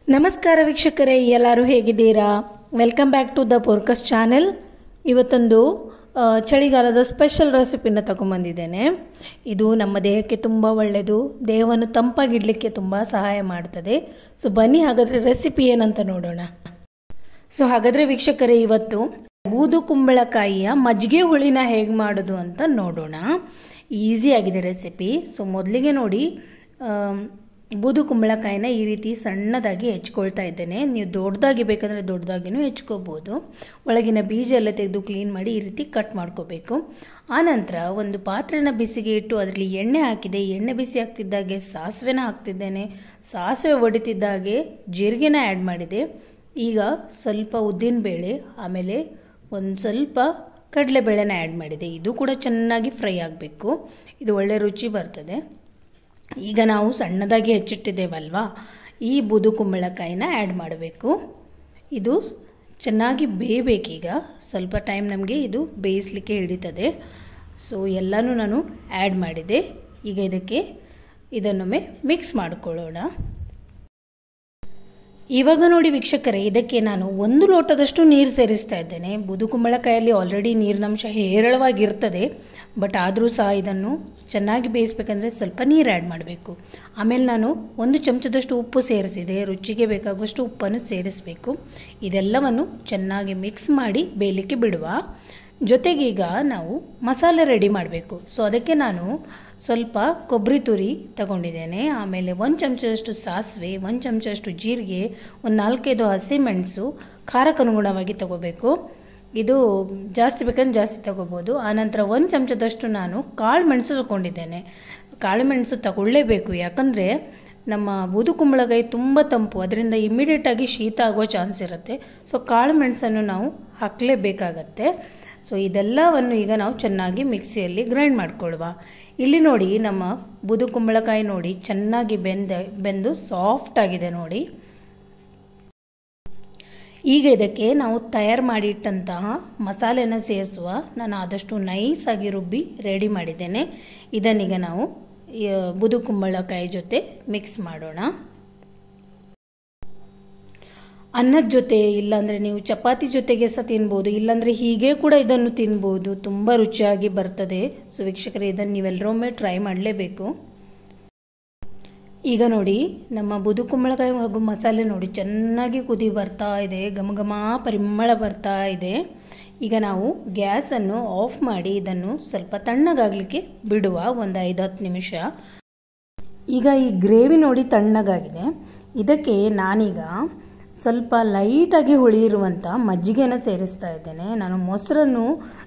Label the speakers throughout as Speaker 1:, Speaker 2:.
Speaker 1: ನಮಸ್ಕಾರ ವೀಕ್ಷಕರೇ, ಎಲ್ಲರೂ ಹೇಗಿದ್ದೀರಾ? ವೆಲ್ಕಮ್ ಬ್ಯಾಕ್ ಟು ದ ಪೋರ್ಕಸ್ ಚಾನೆಲ್. ಇವತ್ತೊಂದು ಚಳಿಗಾಲದ ಸ್ಪೆಷಲ್ ರೆಸಿಪಿನ ತಗೊಂಬಂದಿದ್ದೇನೆ. ಇದು ನಮ್ಮ ದೇಹಕ್ಕೆ ತುಂಬ ಒಳ್ಳೆಯದು, ದೇಹವನ್ನು ತಂಪಾಗಿಡಲಿಕ್ಕೆ ತುಂಬ ಸಹಾಯ ಮಾಡ್ತದೆ. ಸೊ ಬನ್ನಿ ಹಾಗಾದರೆ ರೆಸಿಪಿ ಏನಂತ ನೋಡೋಣ. ಸೊ ಹಾಗಾದರೆ ವೀಕ್ಷಕರೇ, ಇವತ್ತು ಬೂದು ಕುಂಬಳಕಾಯಿಯ ಮಜ್ಜಿಗೆ ಹುಳಿನ ಹೇಗೆ ಮಾಡೋದು ಅಂತ ನೋಡೋಣ. ಈಸಿಯಾಗಿದೆ ರೆಸಿಪಿ. ಸೊ ಮೊದಲಿಗೆ ನೋಡಿ, ಬೂದು ಕುಂಬಳಕಾಯಿನ ಈ ರೀತಿ ಸಣ್ಣದಾಗಿ ಹೆಚ್ಕೊಳ್ತಾ ಇದ್ದೇನೆ. ನೀವು ದೊಡ್ಡದಾಗಿ ಬೇಕಂದರೆ ದೊಡ್ಡದಾಗಿನೂ ಹೆಚ್ಕೋಬೋದು. ಒಳಗಿನ ಬೀಜ ಎಲ್ಲ ತೆಗೆದು ಕ್ಲೀನ್ ಮಾಡಿ ಈ ರೀತಿ ಕಟ್ ಮಾಡ್ಕೋಬೇಕು. ಆನಂತರ ಒಂದು ಪಾತ್ರೆನ ಬಿಸಿಗೆ ಇಟ್ಟು ಅದರಲ್ಲಿ ಎಣ್ಣೆ ಹಾಕಿದೆ. ಎಣ್ಣೆ ಬಿಸಿ ಆಗ್ತಿದ್ದಾಗೆ ಸಾಸಿವೆನ ಹಾಕ್ತಿದ್ದೇನೆ. ಸಾಸಿವೆ ಒಡಿತಿದ್ದಾಗೆ ಜೀರಿಗೆನ ಆ್ಯಡ್ ಮಾಡಿದೆ. ಈಗ ಸ್ವಲ್ಪ ಉದ್ದಿನಬೇಳೆ, ಆಮೇಲೆ ಒಂದು ಸ್ವಲ್ಪ ಕಡಲೆಬೇಳೆನ ಆ್ಯಡ್ ಮಾಡಿದೆ. ಇದು ಕೂಡ ಚೆನ್ನಾಗಿ ಫ್ರೈ ಆಗಬೇಕು. ಇದು ಒಳ್ಳೆ ರುಚಿ ಬರ್ತದೆ. ಈಗ ನಾವು ಸಣ್ಣದಾಗಿ ಹೆಚ್ಚಿಟ್ಟಿದ್ದೇವಲ್ವಾ, ಈ ಬೂದು ಕುಂಬಳಕಾಯಿನ ಆ್ಯಡ್ ಮಾಡಬೇಕು. ಇದು ಚೆನ್ನಾಗಿ ಬೇಯಬೇಕೀಗ. ಸ್ವಲ್ಪ ಟೈಮ್ ನಮಗೆ ಇದು ಬೇಯಿಸಲಿಕ್ಕೆ ಹಿಡಿತದೆ. ಸೊ ಎಲ್ಲನೂ ನಾನು ಆ್ಯಡ್ ಮಾಡಿದೆ. ಈಗ ಇದನ್ನೊಮ್ಮೆ ಮಿಕ್ಸ್ ಮಾಡಿಕೊಳ್ಳೋಣ. ಇವಾಗ ನೋಡಿ ವೀಕ್ಷಕರೇ, ಇದಕ್ಕೆ ನಾನು 1 ಲೋಟದಷ್ಟು ನೀರು ಸೇರಿಸ್ತಾ ಇದ್ದೇನೆ. ಬೂದು ಕುಂಬಳಕಾಯಲ್ಲಿ ಆಲ್ರೆಡಿ ನೀರಿನಂಶ ಹೇರಳವಾಗಿರ್ತದೆ. ಬಟ್ ಆದರೂ ಸಹ ಇದನ್ನು ಚೆನ್ನಾಗಿ ಬೇಯಿಸಬೇಕಂದ್ರೆ ಸ್ವಲ್ಪ ನೀರು ಆ್ಯಡ್ ಮಾಡಬೇಕು. ಆಮೇಲೆ ನಾನು 1 ಚಮಚದಷ್ಟು ಉಪ್ಪು ಸೇರಿಸಿದೆ. ರುಚಿಗೆ ಬೇಕಾಗುವಷ್ಟು ಉಪ್ಪನ್ನು ಸೇರಿಸಬೇಕು. ಇದೆಲ್ಲವನ್ನು ಚೆನ್ನಾಗಿ ಮಿಕ್ಸ್ ಮಾಡಿ ಬೇಯಲಿಕ್ಕೆ ಬಿಡುವ. ಜೊತೆಗೀಗ ನಾವು ಮಸಾಲೆ ರೆಡಿ ಮಾಡಬೇಕು. ಸೊ ಅದಕ್ಕೆ ನಾನು ಸ್ವಲ್ಪ ಕೊಬ್ಬರಿ ತುರಿ ತಗೊಂಡಿದ್ದೇನೆ. ಆಮೇಲೆ 1 ಚಮಚದಷ್ಟು ಸಾಸಿವೆ, 1 ಚಮಚದಷ್ಟು ಜೀರಿಗೆ, ಒಂದು 4-5 ಹಸಿಮೆಣಸು, ಖಾರಕ್ಕನುಗುಣವಾಗಿ ತಗೋಬೇಕು. ಇದು ಜಾಸ್ತಿ ಬೇಕಂದ್ರೆ ಜಾಸ್ತಿ ತಗೋಬೋದು. ಆನಂತರ 1 ಚಮಚದಷ್ಟು ನಾನು ಕಾಳು ಮೆಣಸು ತಗೊಂಡಿದ್ದೇನೆ. ಕಾಳು ಮೆಣಸು ತಗೊಳ್ಳೇಬೇಕು, ಯಾಕಂದರೆ ನಮ್ಮ ಬೂದು ಕುಂಬಳಕಾಯಿ ತುಂಬ ತಂಪು, ಅದರಿಂದ ಇಮಿಡಿಯೇಟಾಗಿ ಶೀತ ಆಗೋ ಚಾನ್ಸ್ ಇರುತ್ತೆ. ಸೊ ಕಾಳು ಮೆಣಸನ್ನು ನಾವು ಹಾಕಲೇಬೇಕಾಗತ್ತೆ. ಸೊ ಇದೆಲ್ಲವನ್ನು ಈಗ ನಾವು ಚೆನ್ನಾಗಿ ಮಿಕ್ಸಿಯಲ್ಲಿ ಗ್ರೈಂಡ್ ಮಾಡಿಕೊಳ್ಳುವ. ಇಲ್ಲಿ ನೋಡಿ, ನಮ್ಮ ಬೂದು ಕುಂಬಳಕಾಯಿ ನೋಡಿ ಚೆನ್ನಾಗಿ ಬೆಂದು ಸಾಫ್ಟ್ ಆಗಿದೆ ನೋಡಿ. ಈಗ ಇದಕ್ಕೆ ನಾವು ತಯಾರು ಮಾಡಿಟ್ಟಂತಹ ಮಸಾಲೆನ ಸೇರಿಸುವ. ನಾನು ಆದಷ್ಟು ನೈಸಾಗಿ ರುಬ್ಬಿ ರೆಡಿ ಮಾಡಿದ್ದೇನೆ. ಇದನ್ನೀಗ ನಾವು ಬೂದು ಕುಂಬಳಕಾಯಿ ಜೊತೆ ಮಿಕ್ಸ್ ಮಾಡೋಣ. ಅನ್ನದ ಜೊತೆ, ಇಲ್ಲಾಂದರೆ ನೀವು ಚಪಾತಿ ಜೊತೆಗೆ ಸಹ ತಿನ್ಬೋದು, ಇಲ್ಲಾಂದರೆ ಹೀಗೆ ಕೂಡ ಇದನ್ನು ತಿನ್ಬೋದು. ತುಂಬ ರುಚಿಯಾಗಿ ಬರ್ತದೆ. ಸೊ ವೀಕ್ಷಕರೇ, ಇದನ್ನು ನೀವೆಲ್ಲರೊಮ್ಮೆ ಟ್ರೈ ಮಾಡಲೇಬೇಕು. ಈಗ ನೋಡಿ, ನಮ್ಮ ಬೂದು ಕುಂಬಳಕಾಯಿ ಹಾಗೂ ಮಸಾಲೆ ನೋಡಿ ಚೆನ್ನಾಗಿ ಕುದಿ ಬರ್ತಾ ಇದೆ. ಘಮ ಪರಿಮಳ ಬರ್ತಾ ಇದೆ. ಈಗ ನಾವು ಗ್ಯಾಸನ್ನು ಆಫ್ ಮಾಡಿ ಇದನ್ನು ಸ್ವಲ್ಪ ತಣ್ಣಗಾಗಲಿಕ್ಕೆ ಬಿಡುವ, ಒಂದು 5-10 ನಿಮಿಷ. ಈಗ ಈ ಗ್ರೇವಿ ನೋಡಿ ತಣ್ಣಗಾಗಿದೆ. ಇದಕ್ಕೆ ನಾನೀಗ ಸ್ವಲ್ಪ ಲೈಟಾಗಿ ಹುಳಿ ಇರುವಂಥ ಮಜ್ಜಿಗೆನ ಸೇರಿಸ್ತಾ ಇದ್ದೇನೆ. ನಾನು ಮೊಸರನ್ನು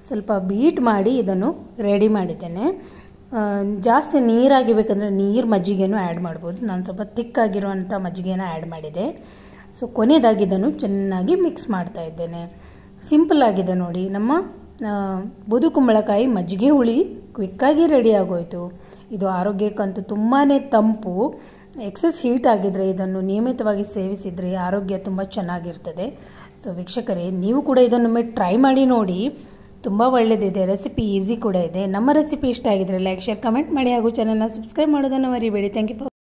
Speaker 1: ಸ್ವಲ್ಪ ಬೀಟ್ ಮಾಡಿ ಇದನ್ನು ರೆಡಿ ಮಾಡಿದ್ದೇನೆ. ಜಾಸ್ತಿ ನೀರಾಗಿ ಬೇಕಂದರೆ ನೀರು ಮಜ್ಜಿಗೆನೂ ಆ್ಯಡ್ ಮಾಡ್ಬೋದು. ನಾನು ಸ್ವಲ್ಪ ತಿಕ್ಕಾಗಿರುವಂಥ ಮಜ್ಜಿಗೆನ ಆ್ಯಡ್ ಮಾಡಿದೆ. ಸೊ ಕೊನೆಯದಾಗಿ ಇದನ್ನು ಚೆನ್ನಾಗಿ ಮಿಕ್ಸ್ ಮಾಡ್ತಾ ಇದ್ದೇನೆ. ಸಿಂಪಲ್ ಆಗಿದೆ ನೋಡಿ, ನಮ್ಮ ಬೂದು ಕುಂಬಳಕಾಯಿ ಮಜ್ಜಿಗೆ ಹುಳಿ ಕ್ವಿಕ್ಕಾಗಿ ರೆಡಿ ಆಗೋಯಿತು. ಇದು ಆರೋಗ್ಯಕ್ಕಂತೂ ತುಂಬಾ ತಂಪು. ಎಕ್ಸೆಸ್ ಹೀಟ್ ಆಗಿದ್ದರೆ ಇದನ್ನು ನಿಯಮಿತವಾಗಿ ಸೇವಿಸಿದರೆ ಆರೋಗ್ಯ ತುಂಬ ಚೆನ್ನಾಗಿರ್ತದೆ. ಸೊ ವೀಕ್ಷಕರೇ, ನೀವು ಕೂಡ ಇದನ್ನೊಮ್ಮೆ ಟ್ರೈ ಮಾಡಿ ನೋಡಿ. ತುಂಬ ಒಳ್ಳೆಯದಿದೆ, ರೆಸಿಪಿ ಈಸಿ ಕೂಡ ಇದೆ. ನಮ್ಮ ರೆಸಿಪಿ ಇಷ್ಟ ಆಗಿದ್ರೆ ಲೈಕ್, ಶೇರ್, ಕಮೆಂಟ್ ಮಾಡಿ ಹಾಗೂ ಚಾನಲ್ನ ಸಬ್ಸ್ಕ್ರೈಬ್ ಮಾಡೋದನ್ನು ಮರಿಬೇಡಿ. Thank you for